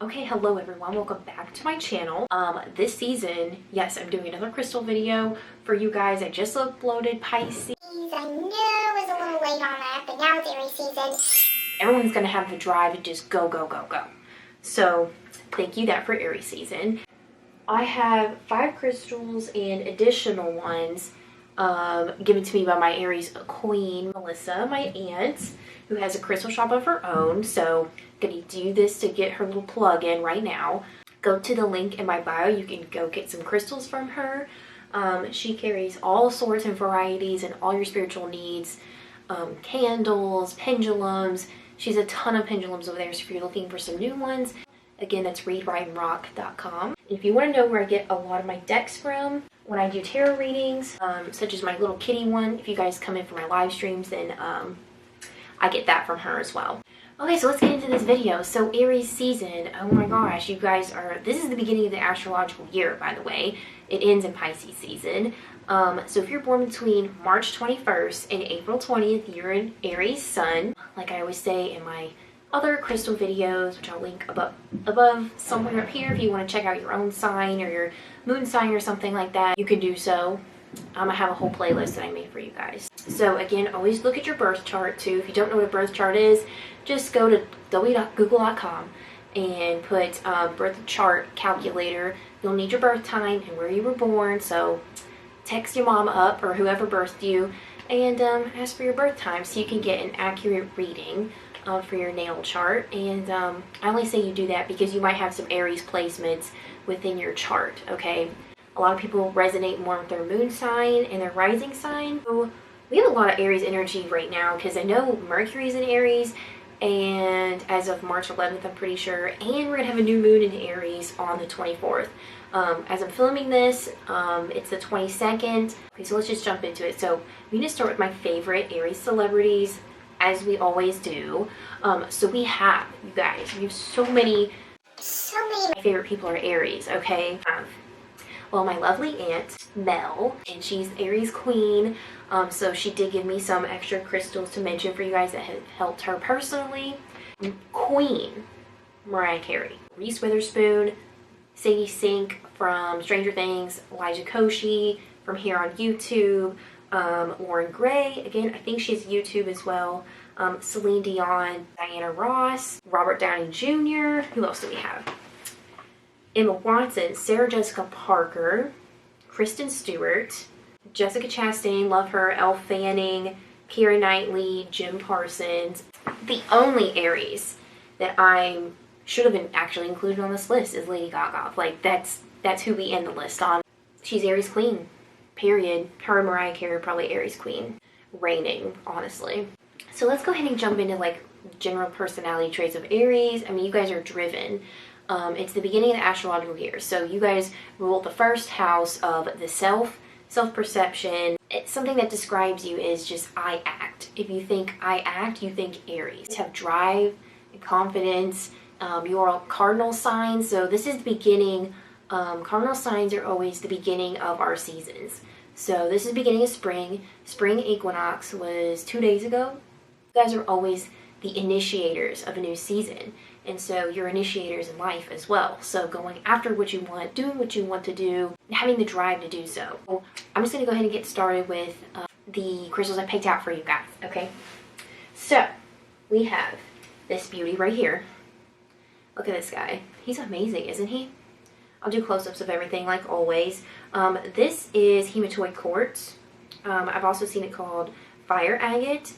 Okay, hello everyone, welcome back to my channel. This season, yes, I'm doing another crystal video for you guys. I just uploaded Pisces. I knew it was a little late on that, but now it's Aries season. Everyone's gonna have the drive to just go, go, go, go. So, thank you that for Aries season. I have 5 crystals and additional ones given to me by my Aries queen, Melissa, my aunt, who has a crystal shop of her own. So I'm gonna do this to get her little plug in right now. Go to the link in my bio. You can go get some crystals from her. She carries all sorts and varieties and all your spiritual needs. Candles, pendulums. She's a ton of pendulums over there, so if you're looking for some new ones, again, that's readwriteandrock.com. If you want to know where I get a lot of my decks from, when I do tarot readings, such as my little kitty one, if you guys come in for my live streams, then I get that from her as well. Okay, so let's get into this video. So Aries season, oh my gosh, you guys this is the beginning of the astrological year, by the way. It ends in Pisces season. So if you're born between March 21st and April 20th, you're in Aries sun. Like I always say in my other crystal videos, which I'll link above somewhere up here if you want to check out your own sign or your moon sign or something like that, you can do so. I have a whole playlist that I made for you guys. So again, always look at your birth chart too. If you don't know what a birth chart is, just go to www.google.com and put birth chart calculator. You'll need your birth time and where you were born. So text your mom up or whoever birthed you and ask for your birth time so you can get an accurate reading for your natal chart. And I only say you do that because you might have some Aries placements within your chart, okay? A lot of people resonate more with their moon sign and their rising sign. So we have a lot of Aries energy right now because I know Mercury's in Aries, and as of March 11th, I'm pretty sure, and we're gonna have a new moon in Aries on the 24th. As I'm filming this, it's the 22nd. Okay, so let's just jump into it. So we need to start with my favorite Aries celebrities, as we always do. So we have, you guys, we have so many. My favorite people are Aries, okay? Well, my lovely aunt, Mel, and she's Aries queen. So she did give me some extra crystals to mention for you guys that have helped her personally. Queen, Mariah Carey. Reese Witherspoon, Sadie Sink from Stranger Things, Elijah Koshy from here on YouTube, Lauren Gray, again, I think she's YouTube as well, Celine Dion, Diana Ross, Robert Downey Jr., who else do we have? Emma Watson, Sarah Jessica Parker, Kristen Stewart, Jessica Chastain, love her, Elle Fanning, Keira Knightley, Jim Parsons. The only Aries that I should have been actually included on this list is Lady Gaga. Like, that's who we end the list on. She's Aries queen, period. Her and Mariah Carey are probably Aries queen, reigning, honestly. So let's go ahead and jump into like general personality traits of Aries. I mean, you guys are driven. It's the beginning of the astrological year, so you guys rule the first house of the self-perception. It's something that describes you is just I act. If you think I act, you think Aries. You have drive and confidence. You're all cardinal signs, so this is the beginning. Cardinal signs are always the beginning of our seasons. So this is the beginning of spring. Spring equinox was 2 days ago. You guys are always the initiators of a new season. And so you're initiators in life as well. So going after what you want, doing what you want to do, having the drive to do so. I'm just going to go ahead and get started with the crystals I picked out for you guys, okay? So we have this beauty right here. Look at this guy. He's amazing, isn't he? I'll do close-ups of everything like always. This is Hematoid Quartz. I've also seen it called Fire Agate.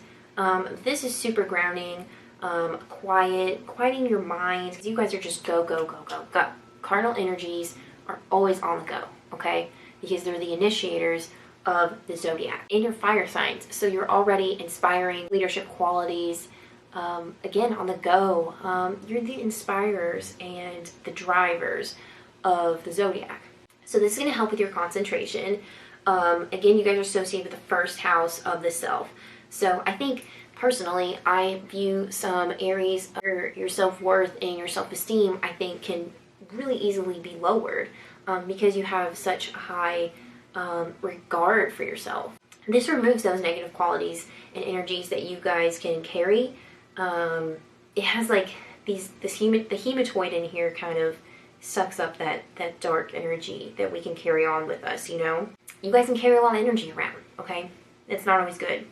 This is super grounding. Quieting your mind. You guys are just go, go, go, go, go. Cardinal energies are always on the go, okay? Because they're the initiators of the Zodiac. In your fire signs, so you're already inspiring leadership qualities. Again, on the go. You're the inspirers and the drivers of the Zodiac. So this is going to help with your concentration. Again, you guys are associated with the first house of the self. So I think personally, I view some Aries, your self-worth and your self-esteem, I think can really easily be lowered because you have such a high regard for yourself. This removes those negative qualities and energies that you guys can carry. It has like the hematoid in here kind of sucks up that dark energy that we can carry on with us, you know? You guys can carry a lot of energy around, okay? It's not always good.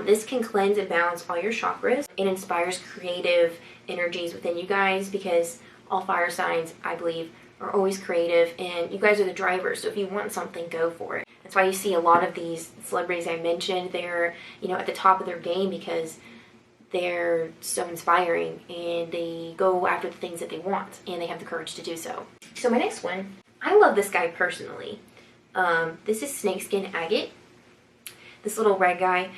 This can cleanse and balance all your chakras. It inspires creative energies within you guys because all fire signs, I believe, are always creative, and you guys are the drivers. So if you want something, go for it. That's why you see a lot of these celebrities I mentioned, they're, you know, at the top of their game because they're so inspiring and they go after the things that they want and they have the courage to do so. So my next one, I love this guy personally. This is Snakeskin Agate. This little red guy.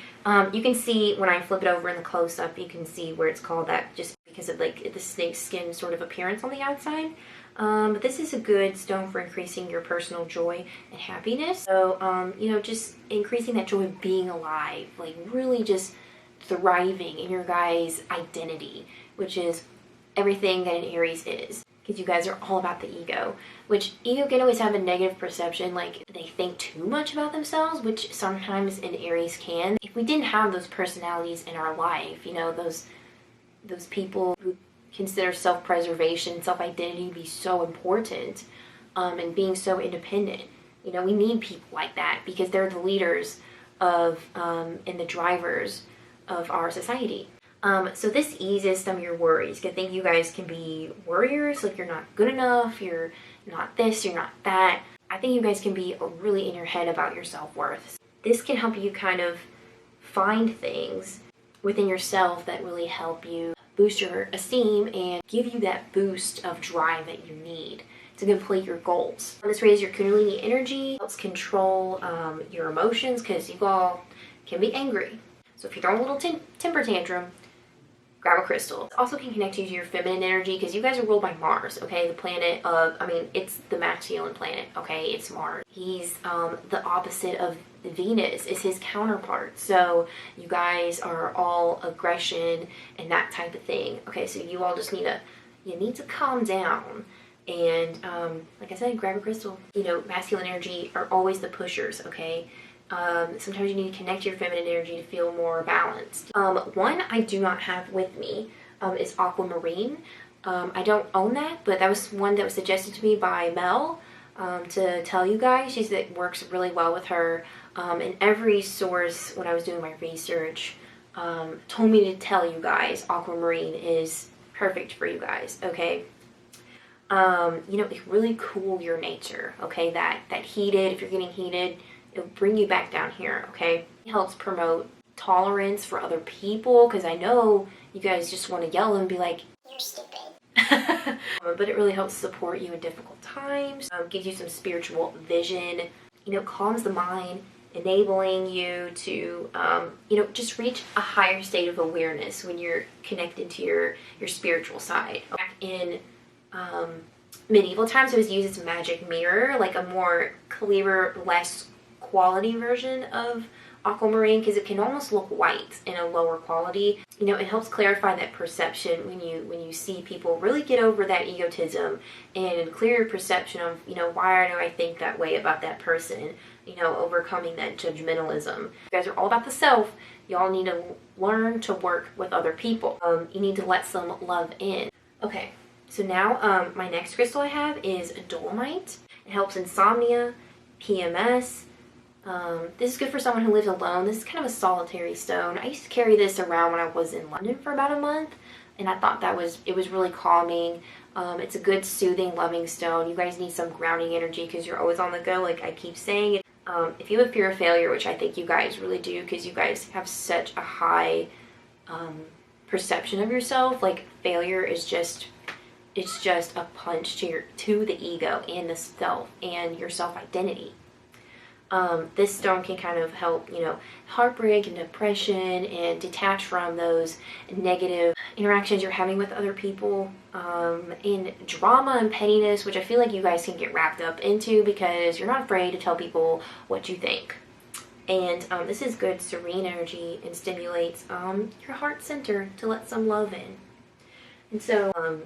You can see when I flip it over in the close-up, you can see where it's called that just because of like the snake skin sort of appearance on the outside. But this is a good stone for increasing your personal joy and happiness. So, you know, just increasing that joy of being alive, like really just thriving in your guys' identity, which is everything that an Aries is. Because you guys are all about the ego, which ego can always have a negative perception, like they think too much about themselves, which sometimes an Aries can. If we didn't have those personalities in our life, you know, those people who consider self-preservation, self-identity to be so important, and being so independent, you know, we need people like that because they're the leaders of and the drivers of our society. So this eases some of your worries. I think you guys can be worriers, like you're not good enough, you're not this, you're not that. I think you guys can be really in your head about your self-worth. This can help you kind of find things within yourself that really help you boost your esteem and give you that boost of drive that you need to complete your goals. This raises your Kundalini energy, helps control your emotions because you all can be angry. So if you're throwing a little temper tantrum, grab a crystal. It also can connect you to your feminine energy because you guys are ruled by Mars, okay? The planet of, I mean, it's the masculine planet, okay? It's Mars. He's the opposite of Venus, is his counterpart. So you guys are all aggression and that type of thing, okay? So you all just need to calm down. And like I said, grab a crystal. You know, masculine energy are always the pushers, okay? Sometimes you need to connect your feminine energy to feel more balanced. One I do not have with me is Aquamarine. I don't own that, but that was one that was suggested to me by Mel to tell you guys. She said it works really well with her. And every source, when I was doing my research, told me to tell you guys Aquamarine is perfect for you guys, okay? You know, it really cool your nature, okay? That heated, if you're getting heated, it'll bring you back down here, okay? It helps promote tolerance for other people, because I know you guys just want to yell and be like, "You're stupid." But it really helps support you in difficult times, gives you some spiritual vision, you know, calms the mind, enabling you to, you know, just reach a higher state of awareness when you're connected to your spiritual side. Back in medieval times, it was used as a magic mirror, like a more clearer, less quality version of Aquamarine, because it can almost look white in a lower quality. You know, it helps clarify that perception when you see people really get over that egotism and clear your perception of, you know, why do I think that way about that person, you know, overcoming that judgmentalism. You guys are all about the self. Y'all need to learn to work with other people. You need to let some love in. Okay, so now my next crystal I have is Dolomite. It helps insomnia, PMS. This is good for someone who lives alone. This is kind of a solitary stone. I used to carry this around when I was in London for about a month, and I thought it was really calming. It's a good soothing, loving stone. You guys need some grounding energy because you're always on the go, like I keep saying. If you have a fear of failure, which I think you guys really do because you guys have such a high perception of yourself, like failure is just, it's just a punch to the ego and the self and your self-identity. This stone can kind of help, you know, heartbreak and depression and detach from those negative interactions you're having with other people, and drama and pettiness, which I feel like you guys can get wrapped up into because you're not afraid to tell people what you think. And this is good serene energy and stimulates your heart center to let some love in. And so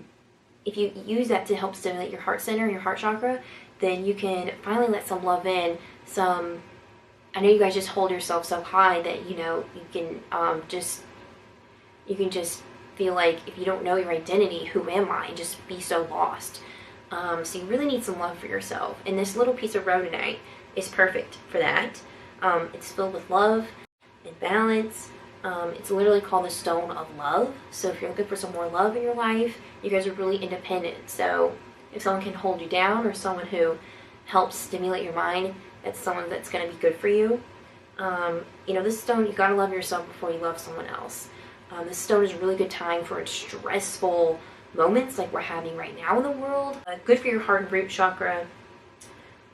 if you use that to help stimulate your heart center and your heart chakra, then you can finally let some love in. I know you guys just hold yourself so high that, you know, you can just feel like if you don't know your identity, who am I? And just be so lost. So you really need some love for yourself. And this little piece of rhodonite is perfect for that. It's filled with love and balance. It's literally called the stone of love. So if you're looking for some more love in your life, you guys are really independent. So if someone can hold you down, or someone who helps stimulate your mind, that's someone that's going to be good for you. You know, this stone, you got to love yourself before you love someone else. This stone is a really good time for stressful moments like we're having right now in the world. Good for your heart and root chakra.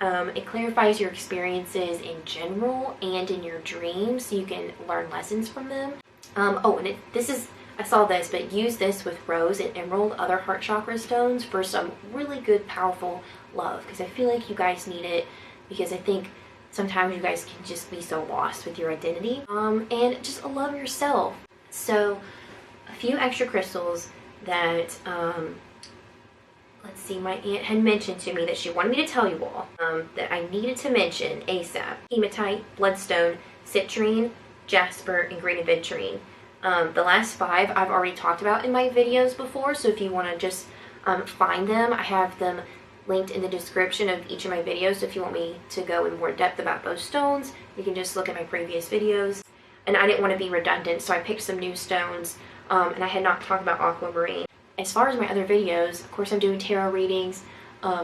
It clarifies your experiences in general and in your dreams, so you can learn lessons from them. Oh, and I saw this, but use this with rose and emerald, other heart chakra stones, for some really good, powerful love, because I feel like you guys need it, because I think sometimes you guys can just be so lost with your identity. And just love yourself. So a few extra crystals that let's see, my aunt had mentioned to me that she wanted me to tell you all that I needed to mention ASAP: hematite, bloodstone, citrine, jasper, and green aventurine. The last 5 I've already talked about in my videos before, so if you want to just find them, I have them linked in the description of each of my videos. So if you want me to go in more depth about those stones, you can just look at my previous videos. And I didn't want to be redundant, so I picked some new stones, and I had not talked about aquamarine. As far as my other videos, of course I'm doing tarot readings,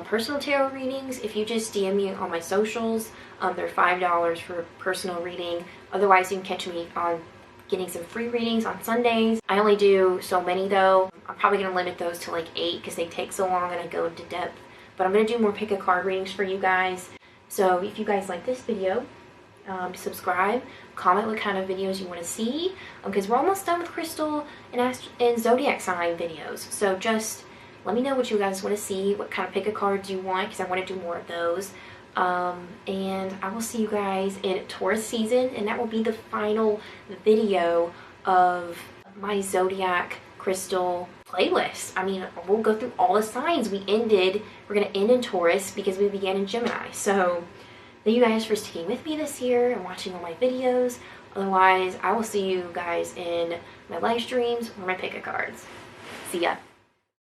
personal tarot readings. If you just DM me on my socials, they're $5 for personal reading. Otherwise, you can catch me on getting some free readings on Sundays. I only do so many though. I'm probably going to limit those to like 8 because they take so long and I go into depth. But I'm going to do more pick a card readings for you guys. So if you guys like this video, subscribe, comment what kind of videos you want to see, because we're almost done with crystal and zodiac sign videos. So just let me know what you guys want to see, what kind of pick a cards you want, because I want to do more of those. And I will see you guys in Taurus season, and that will be the final video of my zodiac crystal playlist. I mean, we'll go through all the signs. We're going to end in Taurus because we began in Gemini. So thank you guys for sticking with me this year and watching all my videos. Otherwise, I will see you guys in my live streams or my pick a cards. See ya.